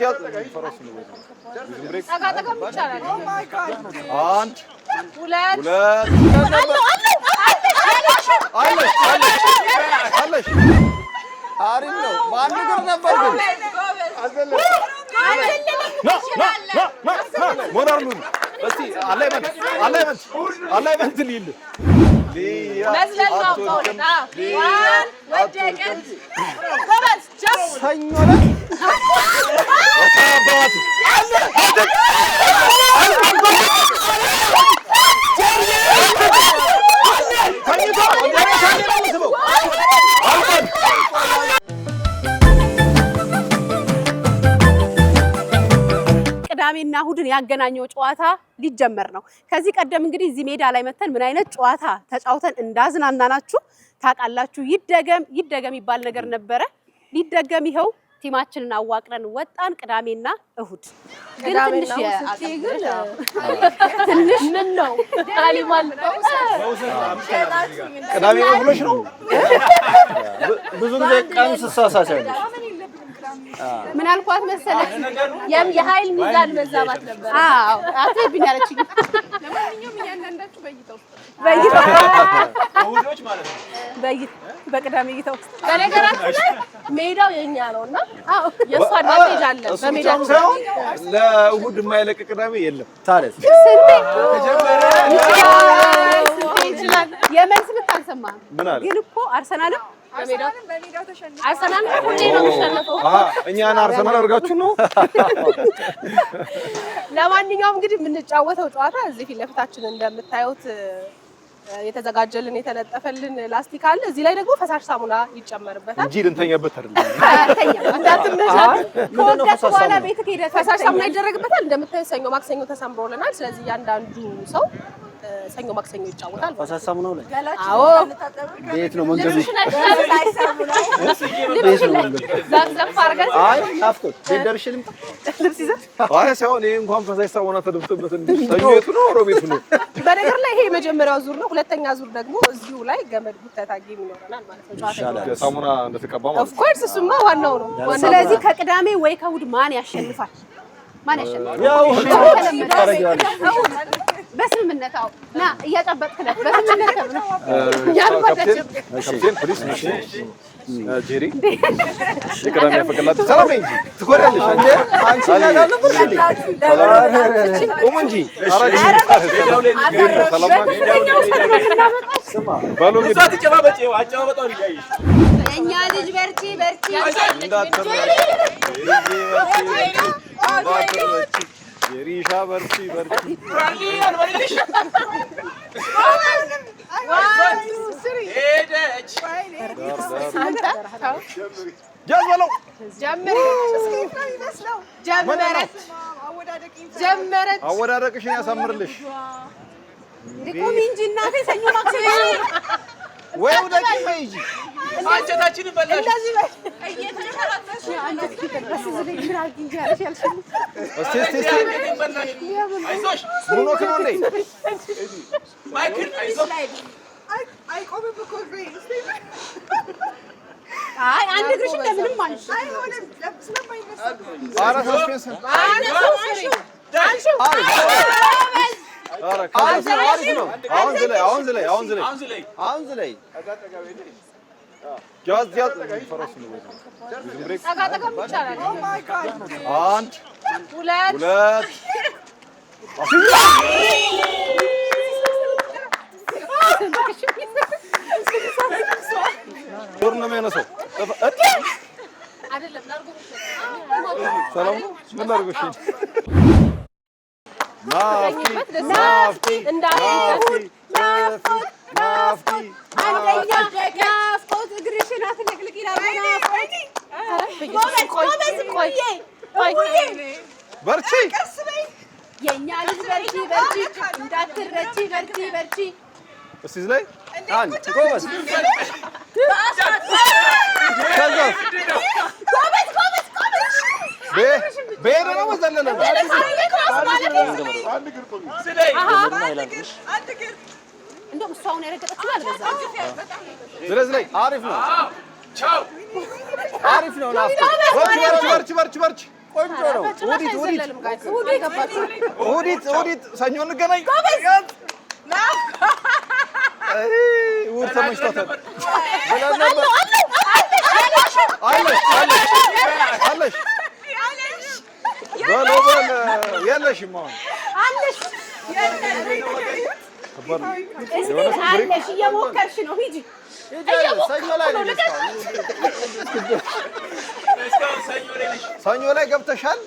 ያዝ ፈረስ ነው ዝምብሬክ አጋጠቀም ይቻላል አንድ ሁለት አለሽ አሪፍ ነው ማን ነገር ነበር ግን አዘለ ሞራሉ እስቲ አላይ መንት ሊል መዝለል ነው ቆጣ ዋን ወደቀን ጎበዝ ጀምር ሰኞ ላይ ወጣባት ቅዳሜና እሁድን ያገናኘው ጨዋታ ሊጀመር ነው። ከዚህ ቀደም እንግዲህ እዚህ ሜዳ ላይ መተን ምን አይነት ጨዋታ ተጫውተን እንዳዝናናናችሁ ታውቃላችሁ። ይደገም ይባል ነገር ነበረ። ሊደገም ይኸው ቲማችንን አዋቅረን ወጣን። ቅዳሜና እሁድ ግን ትንሽ ምን ነው አሊማል ቅዳሜ ብሎሽ ነው ብዙ ጊዜ ቀን ስሳሳቻለሽ ምን አልኳት መሰለሽ የኃይል ሚዛን መዛባት ነበር። አዎ አትብኛለች። ለማንኛውም እያንዳንዳችሁ በይተው እሁዶች ማለት ነው በቅዳሜ እይታው በነገራችን ላይ ሜዳው የኛ ነውና አዎ የሷ አድቫንቴጅ አለ። በሜዳው ሳይሆን ለእሁድ የማይለቅ ቅዳሜ የለም። ታዲያ ይችላል የመልስ ምት አልሰማህም? ግን እኮ አርሰናልም በሜዳው ተሸንፏል። አርሰናል ሁሌ ነው የሚሸነፈው። እኛን አርሰናል አድርጋችሁ ነው። ለማንኛውም እንግዲህ የምንጫወተው ጨዋታ እዚህ ፊት ለፊታችን እንደምታዩት የተዘጋጀልን የተለጠፈልን ላስቲክ አለ። እዚህ ላይ ደግሞ ፈሳሽ ሳሙና ይጨመርበታል እንጂ ልንተኛበት አይደለም። ከወደቀ በኋላ ቤት ከሄደ ፈሳሽ ሳሙና ይደረግበታል። እንደምታዩት ሰኞ ማክሰኞ ተሰምሮልናል። ስለዚህ እያንዳንዱ ሰው ሰኞ ማክሰኞ ይጫወታል። ፈሳሽ ሳሙናው ላይ አዎ ቤት ነው መንገዱ። አይ ናፍቆት ደርሽልም ልብስ ይዘህ አይ ሳይሆን ይሄ እንኳን ፈሳሽ ሳሙና ተደብቶበት እንዴ ሰኞቱ ነው ሮቤቱ ነው። በነገር ላይ ይሄ የመጀመሪያው ዙር ነው። ሁለተኛ ዙር ደግሞ እዚሁ ላይ ገመድ ጉተታ ጌም ይኖረናል ማለት ነው። ጨዋታ ሳሙና እንደተቀባ ማለት ኦፍ ኮርስ እሱማ ዋናው ነው። ስለዚህ ከቅዳሜ ወይ ከእሁድ ማን ያሸንፋል? ያው በስምምነት አዎ ና እያጨበጥክለት በስምምነት ነው ካፕቴን ፕሊስ ነሽ ጄሪ ይቅራም ያፈቀላት ሰላም እንጂ ትቆራለሽ አንቺ ያዳለ ብርድ ቆም እንጂ አራጅ ሰላም ስማ ባሎ ግዛት ተጨባበጪ አጨባበጣው ይያይሽ እኛ ልጅ በርቺ የሪሻ በርቺ ሄደች ጀመረች አወዳደቅሽን ያሳምርልሽ ዲኮሚ እንጂ እናቴ ሰኞ ማክሰኞ ወይ ወደቂ ፈይጂ አንቺታችንን በላሽ እንደዚህ እየተነፈራተሽ አንቺ ከበስ ዝለይ ምራቅ እንጂ ያልሽ እስቲ አይዞሽ ሙሉ ነው እንዴ ማይክል አይዞሽ አይቆምም እኮ አይ አንድ እግርሽ እንደምንም ማለት አይሆንም ስለማይነሳ ኧረ ሰስፔንስ አሁን ዝለይ ጃዝ ፈረስ ነው ዝምብሬክ አጋጠቀም ይቻላል። አንድ ሁለት ዶር ነው የሚያነሳው አይደለም ላርጎ ሰላም ምን ላርጎሽ ናፍቂ አንደኛ ናፍቆት እግርሽን አትለቅልቂ በርቺ የኛ ልጅ በርቺ እንዳትረቺ በርቺ እስቲ ዝለይ አንድ ጎበዝ በሄደ ነው መዘለለ ነው እንደውም እሷ አሁን ያረገጠችው አልበዛ ስለዚህ ላይ አሪፍ ነው ቻው አሪፍ ነው ናፍቆት በርቺ ቆንጆ ነው። እሑድ ሰኞ እንገናኝ። እሑድ ተመችቶታል ብለን ነበር። አለሽ በለው በል የለሽም አሁን አለሽ አለሽ እየሞከርሽ ነው። ሂጂ ሰኞ ላይ ገብተሻል።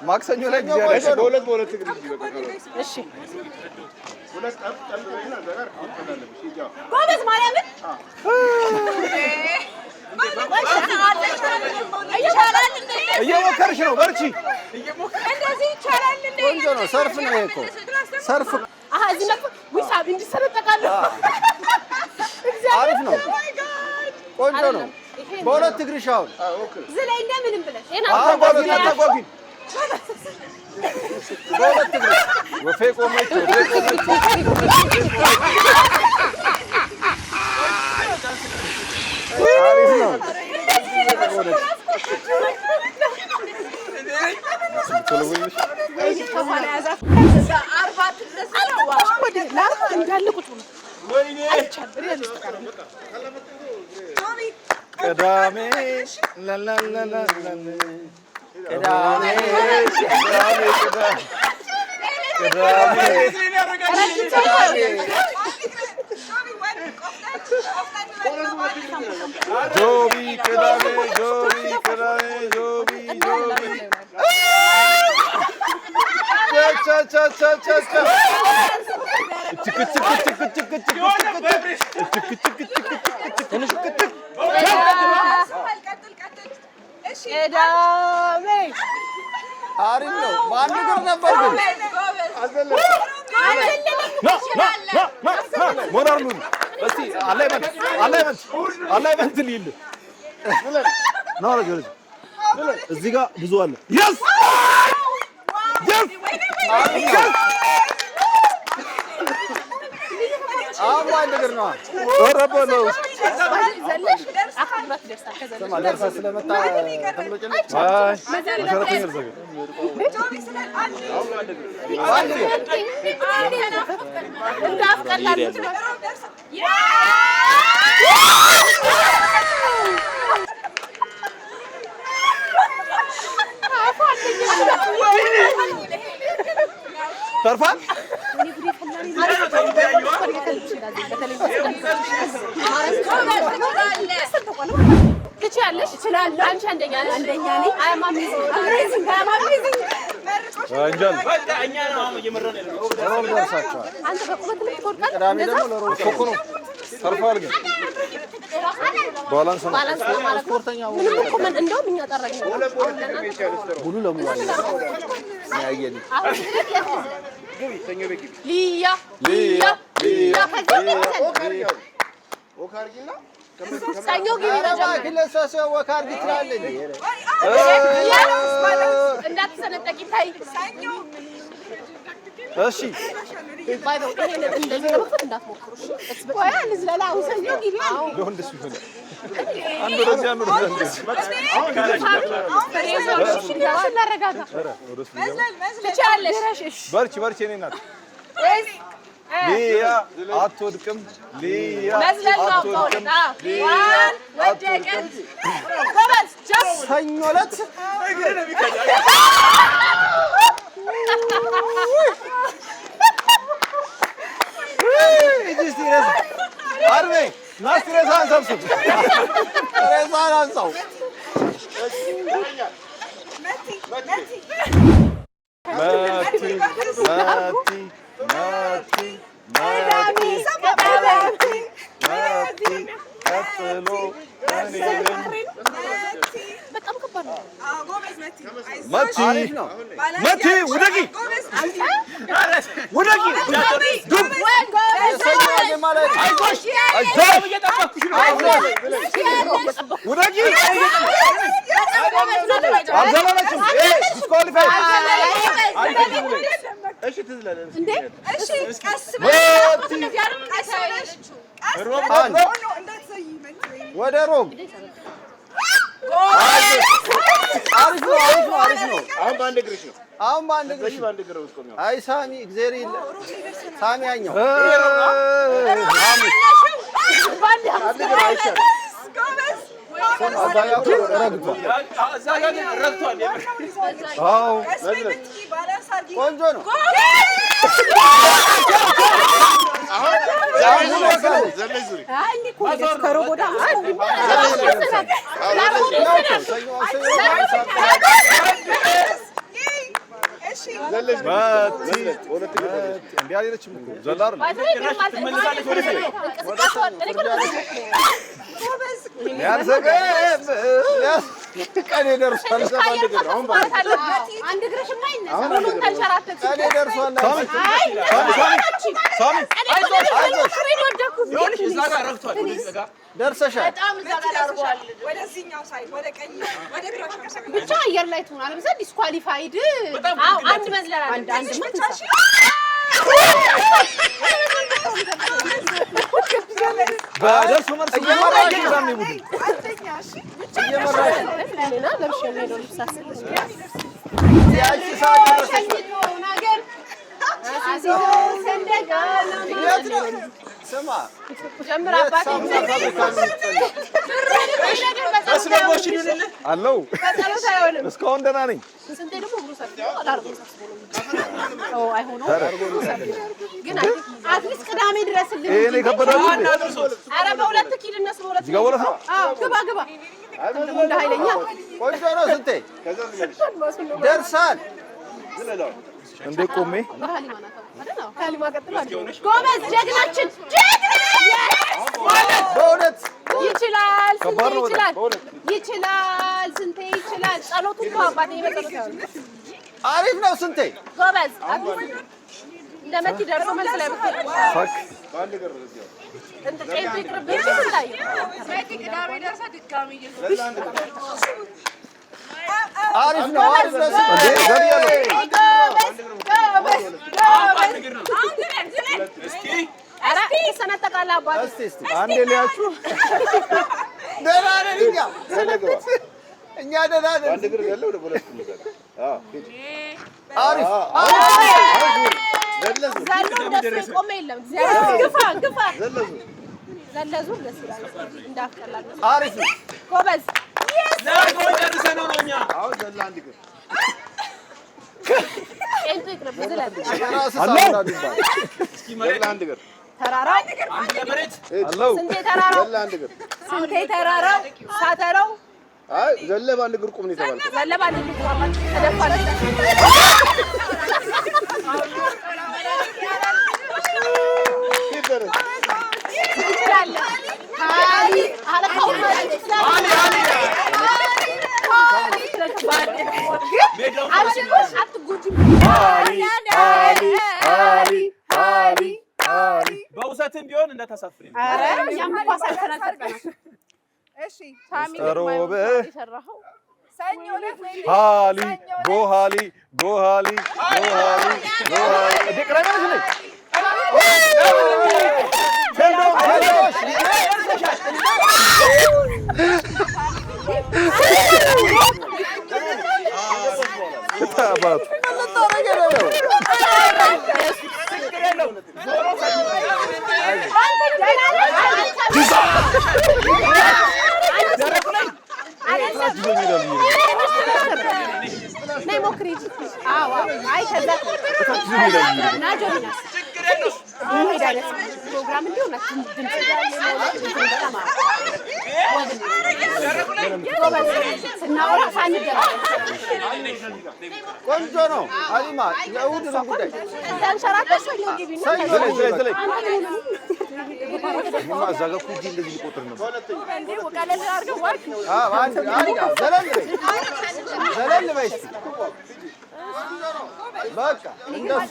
ማክሰኞ ላይ ጊዜ አለሽ። በሁለት እግር እሺ ጎበዝ ማርያምን እየሞከርሽ ነው። በርቺ። እንደዚህ ይቻላል እንዴ? ቆንጆ ነው። ሰርፍ ነው ይሄ እኮ ሰርፍ። አሃ እዚህ ነው ዊሳብ እንዲሰረጠቃለሁ። አሪፍ ነው። ቆንጆ ነው። በሁለት እግርሽ አሁን ዝላይ እንደምንም ብለሽ በሁለት እግርሽ ወፌ ቆመች። አሪፍ ነው። ቅዳሜ ጆቢ ቅዳሜ አሪፍ ነው። በአንድ እግር ነበር ግን ሞራል ነው። እስቲ አላይመንት ሊል ነው ረጅ እዚህ ጋር ብዙ አለ። yes አባ ነገር ነው ወረበ ነው ዘለሽ አክብራት ደርሳ ከዘለሽ ደርሳ ስለመጣ ተብሎጭ ተርፋል። ትችያለሽ። እችላለሁ። አንቺ አንደኛ ነሽ። አንደኛ ነኝ። አይ ማሚ አንጀል እኛ ነው አሁን እየመረን ያለው ሮብ ደርሳችኋል። አንተ በቁመት ላይ ትቆርጣለህ። ቅዳሜ ደግሞ ለሮብ ሾኮ ነው። ተርፋል ግን ባላንስ ነው ማለት ስፖርተኛ ምንም እኮ ምን እንደውም እኛ ጠራኝ ሙሉ ለሙሉ ያየን ሊያ ወካርጊና ሰኞ ግቢ በጀመረ ግለሰሰ ወካርጊ ትላለኝ እንዳትሰነጠቂ ታይ ሰኞ እሺ ባይዶ ይሄን እንደዚህ ለመክፈት እንዳትሞክሩ እሺ ቆይ አንዝላላው ሰኞ ግቢ ነው እንደሱ ይሆናል አንዱ ወደዚህ አንዱ ወደዚህ በርቺ እኔ ናት ሊያ አትወድቅም ሊያ አትወድቅም ሊያ አትወድቅም ጎበዝ ሰኞ ዕለት አርቤ ናስቲ ሬሳን ሰብስብ ሬሳን አንሳው መቲ ውደቂ ወደ ሮም ነው። አሁን በአንድ እግርሽ ነው። አይ ሳሚ እግዚአብሔር ይለ ሳሚ ያኛው ቆንጆ ነው። ቀኔ ደርሷል። ደርሰሻል። ብቻ አየር ላይ ትሆን አለበዛ ዲስኳሊፋይድ። አንድ መዝለራ አንድ በደርሶ መልስ አለው። እስካሁን ደህና ነኝ። አትሊስት ቅዳሜ ድረስልኝ። እኔ ከበዳችሁ። ኧረ በሁለት ኪል እነሱ በሁለት ኪል ግባ እንደ ኃይለኛ ቆንጆ ነው። ስንቴ ደርሳል እንደ ቆሜ ጎበዝ ጀግናችን በእውነት ይችላል። ስንቴ ይችላል። ጸሎቱ ነው አባቴ ይበጸሎት አሪፍ ነው። ስንቴ ጎበዝ እንደመቲ ደርሶ መልስ ላይ ፈክ አሪፍ ነው። አንዴ ሊያችሁ ደህና ነን እኛ ደህና ነን። አሪፍ አሪፍ ጎበዝ ስንቴ ተራራው ሳተራው ዘለ በአንድ እግር ቁም ነው የተባለው። ዘለ በአንድ እግር ቁም ተደፋለ። በውሰትም ቢሆን እንደተሰፍሪ ሃሊ ጎሃሊ ጎሃሊ ቆንጆ ነው። አሊማ ለእሑድ ነው ጉዳይ ዘለል በይ እስኪ በቃ እንደሱ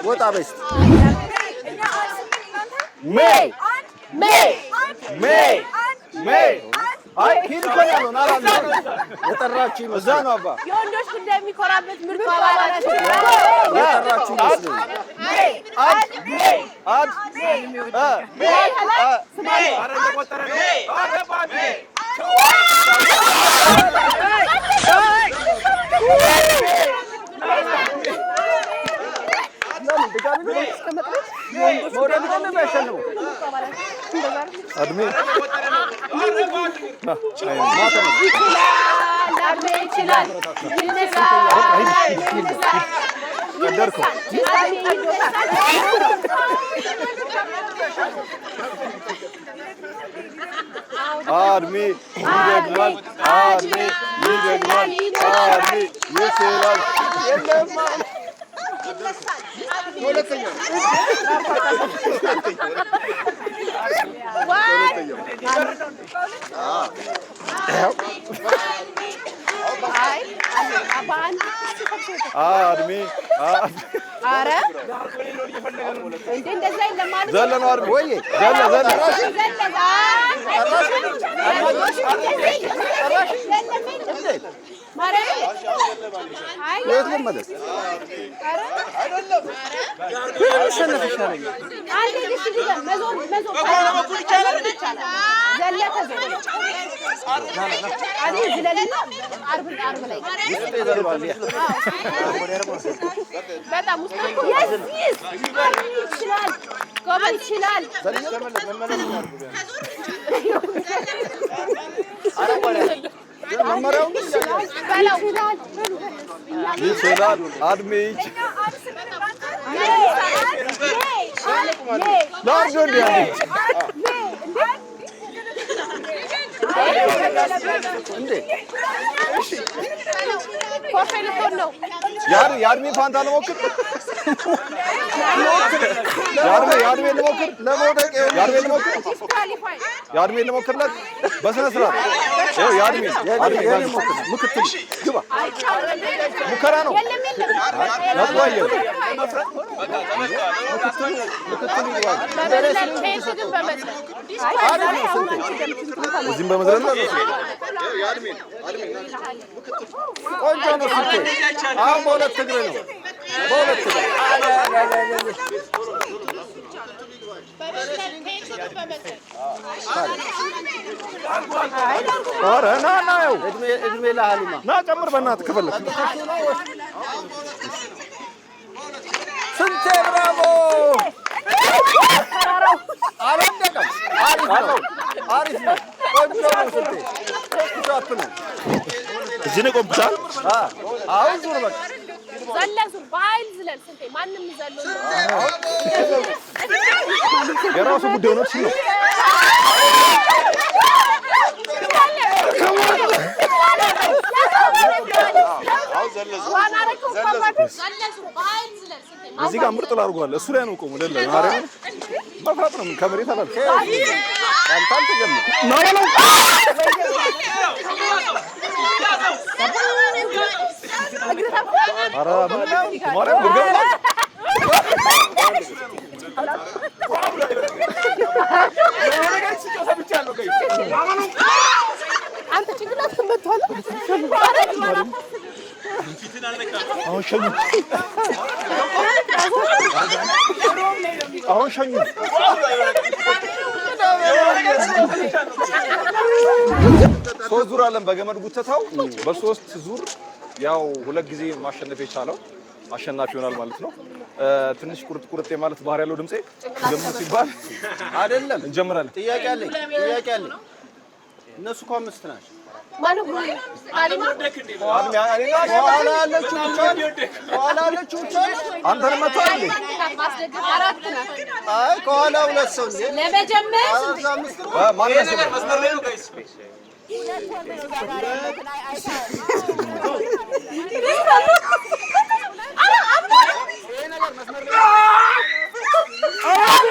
ወጣ በይ እስኪ አይ ሂድ እኮ ነው ያልሆነ አላልኩም። የጠራችሁ ይመስል እዛ ነው አባ የወንዶች ጉዳይ የሚኮራበት ምርጡ አባላት የጠራችሁ ይመስል አድሜ ይደግማል አድሜ ይደግማል አድሜ ይስራል የለማ ሁለተኛ አድሜ ኧረ እንደ እንደዛ የለም ማለት ዘለ ነው አድሜ ወይ ዘለ ይችላል አድሜ የአድሜ ፋንታ ለሞክር የአድሜ ልሞክርለት በስነ ስርዓት የአድሜ ምክትል ግባ ሙከራ ነው እዚህም በመዝለል ቆንጆ ነው ስትል አሁን በሁለት እግር ነው በሁለት እግር ኧረ ና ና ያው እድሜ ለሀሊማ ና ጨምር በእናትህ ከፈለክ ስንቴ ብራቮ አልወደቀም አሪፍ ነው ቆንጆ ነው ስንቴ ሻፕ ነው እዚህ ነው ቆምታል አሁን ዙር በቃ ዘለሱ በኃይል ዝለል ስንቴ ማንም ዘሎ የራሱ ጉዳይ ነው ሲሉ እዚህ ጋር ምርጥ ላድርጓል እሱ ላይ ነው ቆሙ ለለ ማርያም መፍራት ነው ከመሬት አላልኩ አንታል ተጀምር ነው ኧረ ማርያም ጉርገም አንተ ጭንቅላት መጥቷል አሁን ሸኙ አሁን ሸኙ ሶስት ዙር አለን በገመድ ጉተታው በሶስት ዙር ያው ሁለት ጊዜ ማሸነፍ የቻለው አሸናፊ ይሆናል ማለት ነው። ትንሽ ቁርጥ ማለት ባህሪ ያለው ድምጼ ገሙ ሲባል አይደለም እንጀምራለን። ጥያቄ አለኝ እነሱ እኮ አምስት ናቸው ማነው አሊማ ከኋላ ያለችው ብቻ አንተን መቷል እንዴ? አራት ናት። አይ ከኋላ ሁለት ሰው እንዴ ለመጀመር ማን ነው መስመር ላይ ነው ጋይስ አራ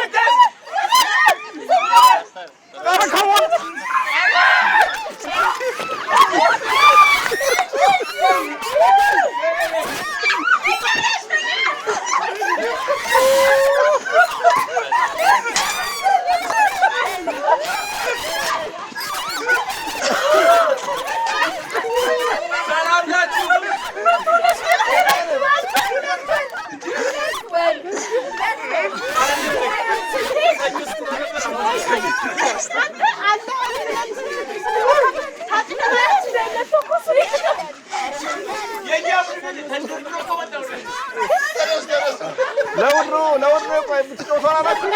ለውድ ነው። ቆይ የምትጫወተው አላችሁ?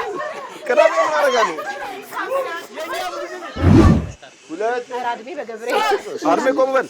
ቅዳሜ ምን አደርጋለሁ? ሁለት አድሜ በገብርኤል አድሜ ቆም በል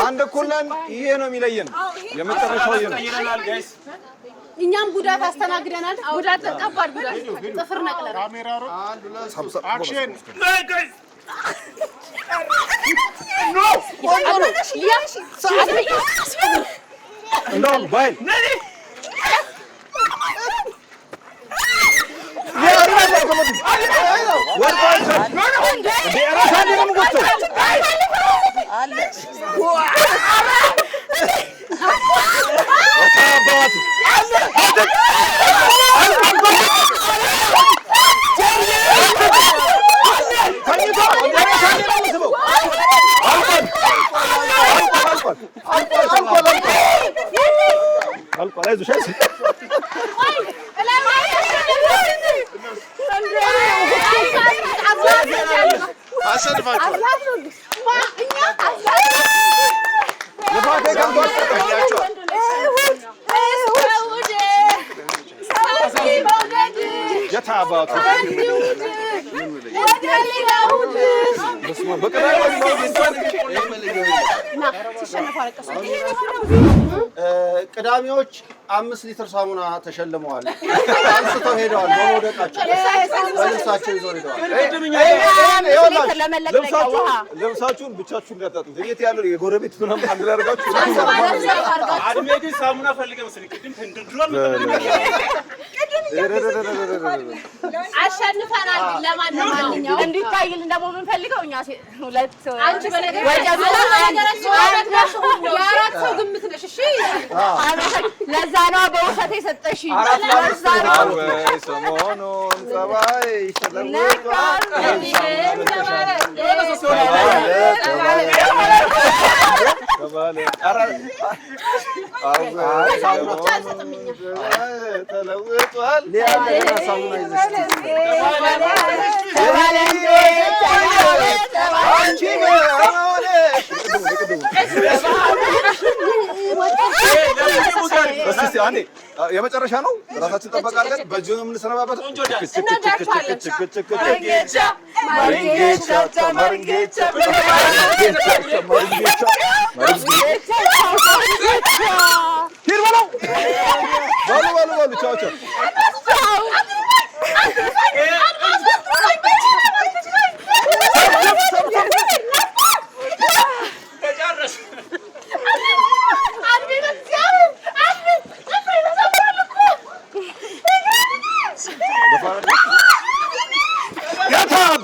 አንድ እኩል ነን። ይሄ ነው የሚለየን። የመጨረሻው ይሄ ነው። እኛም ጉዳት አስተናግደናል። ጉዳት ከባድ ጉዳት ጥፍር ነቅለን እንደውም ባይል ቅዳሜዎች 5 ሊትር ሳሙና ተሸልመዋል። አንስተው ሄደዋል። በመውደቃቸው በልብሳቸው ይዘው ሄደዋል። ልብሳችሁን ብቻችሁን እንዳታጡት። የት ያለው የጎረቤት ምናምን አንድ ላይ አድርጋችሁ አድሜ ግን ሳሙና ፈልገህ መሰለኝ ቅድም ተንድድሮ አሸንፈናል። ለማንኛውም እንዲታይልን ደግሞ የምንፈልገው እኛ ሁለት አንቺ የአራት ሰው ግምት ነሽ። እሺ ለዛ ነው በውሰት የሰጠሽ። ሰሞኑን ጸባይ ተለውጧል። የመጨረሻ ነው። ራሳችን ጠበቃለን። በእጅ ነው የምንሰነባበተው። በሉ ቻው ቻው። Get up!